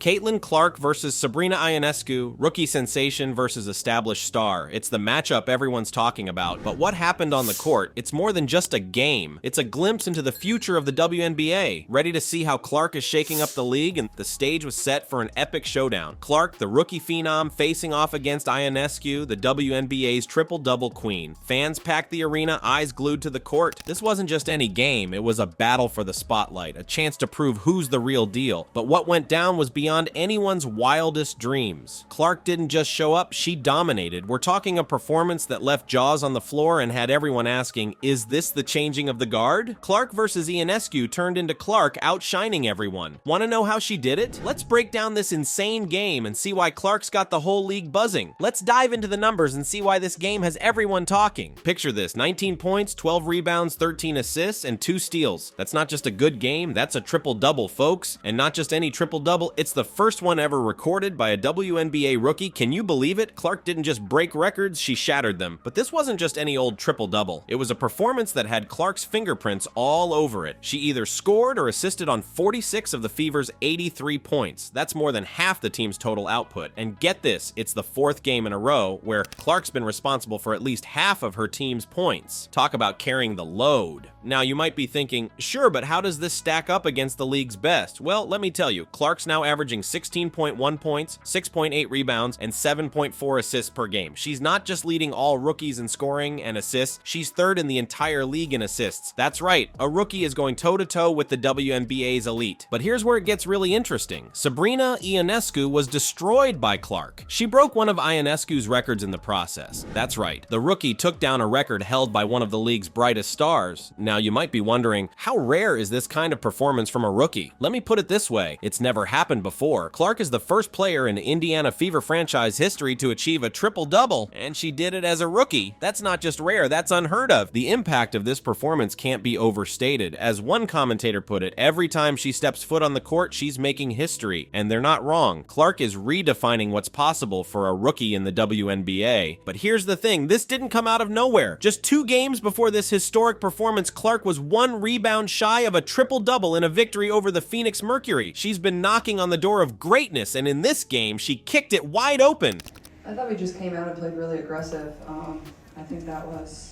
Caitlin Clark versus Sabrina Ionescu, rookie sensation versus established star. It's the matchup everyone's talking about. But what happened on the court? It's more than just a game. It's a glimpse into the future of the WNBA. Ready to see how Clark is shaking up the league? And the stage was set for an epic showdown. Clark, the rookie phenom, facing off against Ionescu, the WNBA's triple-double queen. Fans packed the arena, eyes glued to the court. This wasn't just any game. It was a battle for the spotlight, a chance to prove who's the real deal. But what went down was beyond anyone's wildest dreams. Clark didn't just show up, she dominated. We're talking a performance that left jaws on the floor and had everyone asking, is this the changing of the guard? Clark versus Ionescu turned into Clark outshining everyone. Want to know how she did it? Let's break down this insane game and see why Clark's got the whole league buzzing. Let's dive into the numbers and see why this game has everyone talking. Picture this, 19 points, 12 rebounds, 13 assists, and 2 steals. That's not just a good game, that's a triple-double, folks. And not just any triple-double, it's the first one ever recorded by a WNBA rookie. Can you believe it? Clark didn't just break records, she shattered them. But this wasn't just any old triple-double. It was a performance that had Clark's fingerprints all over it. She either scored or assisted on 46 of the Fever's 83 points. That's more than half the team's total output. And get this, it's the 4th game in a row where Clark's been responsible for at least half of her team's points. Talk about carrying the load. Now you might be thinking, sure, but how does this stack up against the league's best? Well, let me tell you, Clark's now averaging 16.1 points, 6.8 rebounds, and 7.4 assists per game. She's not just leading all rookies in scoring and assists, she's 3rd in the entire league in assists. That's right, a rookie is going toe-to-toe with the WNBA's elite. But here's where it gets really interesting. Sabrina Ionescu was destroyed by Clark. She broke one of Ionescu's records in the process. That's right, the rookie took down a record held by one of the league's brightest stars. Now you might be wondering, how rare is this kind of performance from a rookie? Let me put it this way, it's never happened before. Clark is the first player in Indiana Fever franchise history to achieve a triple-double, and she did it as a rookie. That's not just rare, that's unheard of. The impact of this performance can't be overstated. As one commentator put it, every time she steps foot on the court, she's making history, and they're not wrong. Clark is redefining what's possible for a rookie in the WNBA. But here's the thing, this didn't come out of nowhere. Just 2 games before this historic performance, Clark was 1 rebound shy of a triple-double in a victory over the Phoenix Mercury. She's been knocking on the door of greatness, and in this game, she kicked it wide open. I thought we just came out and played really aggressive. I think that was,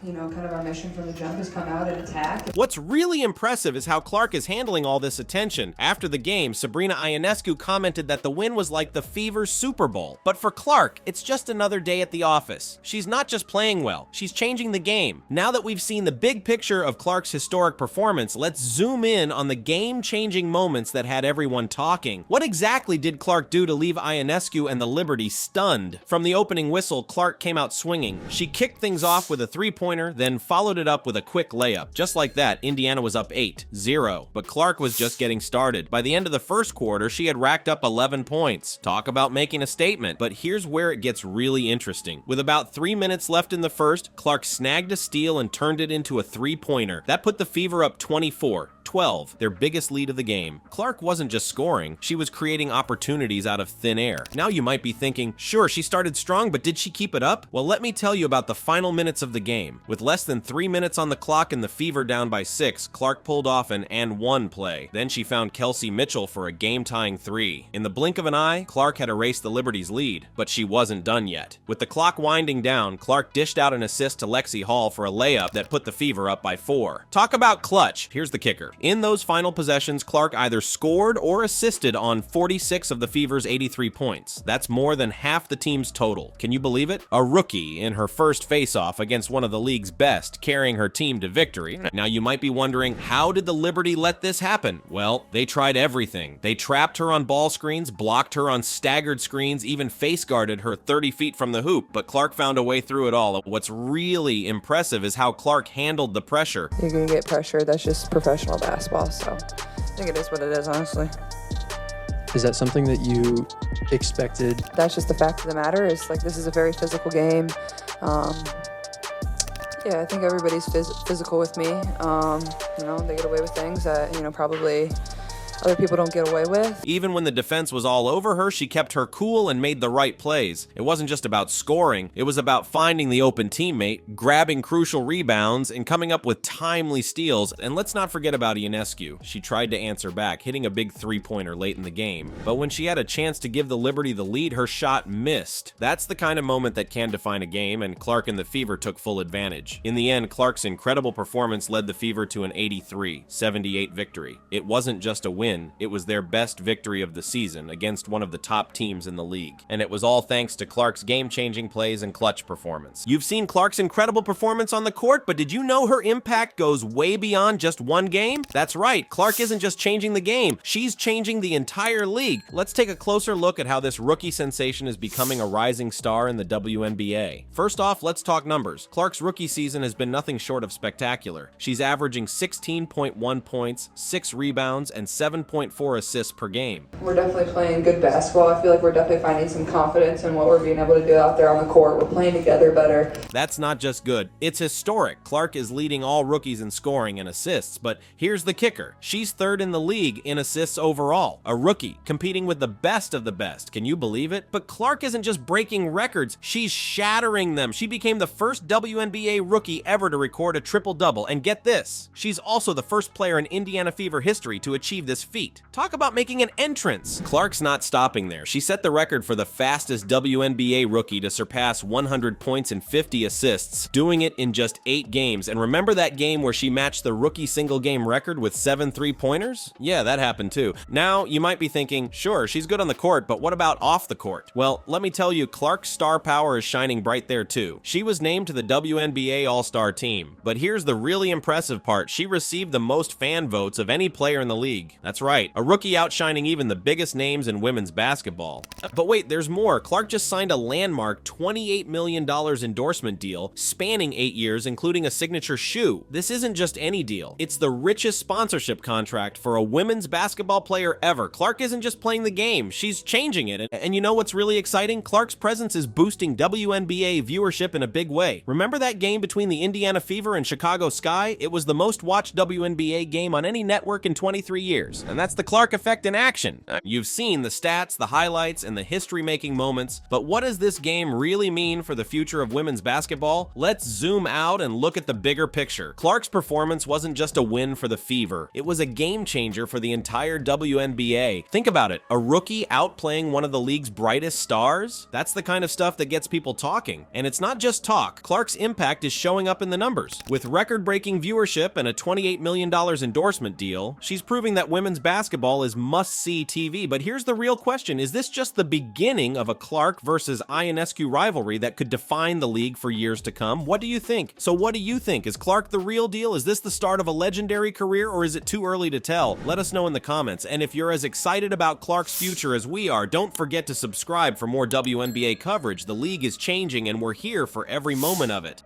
kind of our mission from the jump is come out and attack. What's really impressive is how Clark is handling all this attention. After the game, Sabrina Ionescu commented that the win was like the Fever's Super Bowl. But for Clark, it's just another day at the office. She's not just playing well, she's changing the game. Now that we've seen the big picture of Clark's historic performance, let's zoom in on the game-changing moments that had everyone talking. What exactly did Clark do to leave Ionescu and the Liberty stunned? From the opening whistle, Clark came out swinging. She kicked things off with a 3-pointer, then followed it up with a quick layup. Just like that, Indiana was up 8-0, but Clark was just getting started. By the end of the first quarter, she had racked up 11 points. Talk about making a statement. But here's where it gets really interesting. With about 3 minutes left in the first, Clark snagged a steal and turned it into a 3-pointer. That put the Fever up 24-12, their biggest lead of the game. Clark wasn't just scoring, she was creating opportunities out of thin air. Now you might be thinking, sure, she started strong, but did she keep it up? Well, let me tell you about the final minutes of the game. With less than 3 minutes on the clock and the Fever down by 6, Clark pulled off an and-one play. Then she found Kelsey Mitchell for a game-tying 3. In the blink of an eye, Clark had erased the Liberty's lead, but she wasn't done yet. With the clock winding down, Clark dished out an assist to Lexi Hall for a layup that put the Fever up by 4. Talk about clutch. Here's the kicker. In those final possessions, Clark either scored or assisted on 46 of the Fever's 83 points. That's more than half the team's total. Can you believe it? A rookie in her first face-off against one of the league's best, carrying her team to victory. Now you might be wondering, how did the Liberty let this happen? Well, they tried everything. They trapped her on ball screens, blocked her on staggered screens, even face guarded her 30 feet from the hoop, but Clark found a way through it all. What's really impressive is how Clark handled the pressure. You're gonna get pressure, that's just professional basketball, so I think it is what it is, honestly. Is that something that you expected? That's just the fact of the matter, is like this is a very physical game. Yeah, I think everybody's physical with me. They get away with things that, probably other people don't get away with. Even when the defense was all over her, she kept her cool and made the right plays. It wasn't just about scoring, it was about finding the open teammate, grabbing crucial rebounds, and coming up with timely steals. And let's not forget about Ionescu. She tried to answer back, hitting a big three-pointer late in the game. But when she had a chance to give the Liberty the lead, her shot missed. That's the kind of moment that can define a game, and Clark and the Fever took full advantage. In the end, Clark's incredible performance led the Fever to an 83-78 victory. It wasn't just a win, it was their best victory of the season against one of the top teams in the league. And it was all thanks to Clark's game-changing plays and clutch performance. You've seen Clark's incredible performance on the court, but did you know her impact goes way beyond just one game? That's right, Clark isn't just changing the game, she's changing the entire league. Let's take a closer look at how this rookie sensation is becoming a rising star in the WNBA. First off, let's talk numbers. Clark's rookie season has been nothing short of spectacular. She's averaging 16.1 points, 6 rebounds, and 7.4 assists per game. We're definitely playing good basketball. I feel like we're definitely finding some confidence in what we're being able to do out there on the court. We're playing together better. That's not just good, it's historic. Clark is leading all rookies in scoring and assists, but here's the kicker. She's third in the league in assists overall. A rookie, competing with the best of the best. Can you believe it? But Clark isn't just breaking records, she's shattering them. She became the first WNBA rookie ever to record a triple-double, and get this, she's also the first player in Indiana Fever history to achieve this feat. Talk about making an entrance. Clark's not stopping there. She set the record for the fastest WNBA rookie to surpass 100 points and 50 assists, doing it in just 8 games. And remember that game where she matched the rookie single game record with 7 3-pointers? Yeah, that happened too. Now, you might be thinking, sure, she's good on the court, but what about off the court? Well, let me tell you, Clark's star power is shining bright there too. She was named to the WNBA All-Star team. But here's the really impressive part. She received the most fan votes of any player in the league. That's right, a rookie outshining even the biggest names in women's basketball. But wait, there's more. Clark just signed a landmark $28 million endorsement deal spanning 8 years, including a signature shoe. This isn't just any deal. It's the richest sponsorship contract for a women's basketball player ever. Clark isn't just playing the game, she's changing it. And you know what's really exciting? Clark's presence is boosting WNBA viewership in a big way. Remember that game between the Indiana Fever and Chicago Sky? It was the most watched WNBA game on any network in 23 years. And that's the Clark effect in action. You've seen the stats, the highlights, and the history-making moments, but what does this game really mean for the future of women's basketball? Let's zoom out and look at the bigger picture. Clark's performance wasn't just a win for the Fever, it was a game changer for the entire WNBA. Think about it, a rookie outplaying one of the league's brightest stars? That's the kind of stuff that gets people talking. And it's not just talk, Clark's impact is showing up in the numbers. With record-breaking viewership and a $28 million endorsement deal, she's proving that women's basketball is must-see TV. But here's the real question, is this just the beginning of a Clark versus Ionescu rivalry that could define the league for years to come? What do you think? So what do you think? Is Clark the real deal? Is this the start of a legendary career, or is it too early to tell? Let us know in the comments. And if you're as excited about Clark's future as we are, don't forget to subscribe for more WNBA coverage. The league is changing and we're here for every moment of it.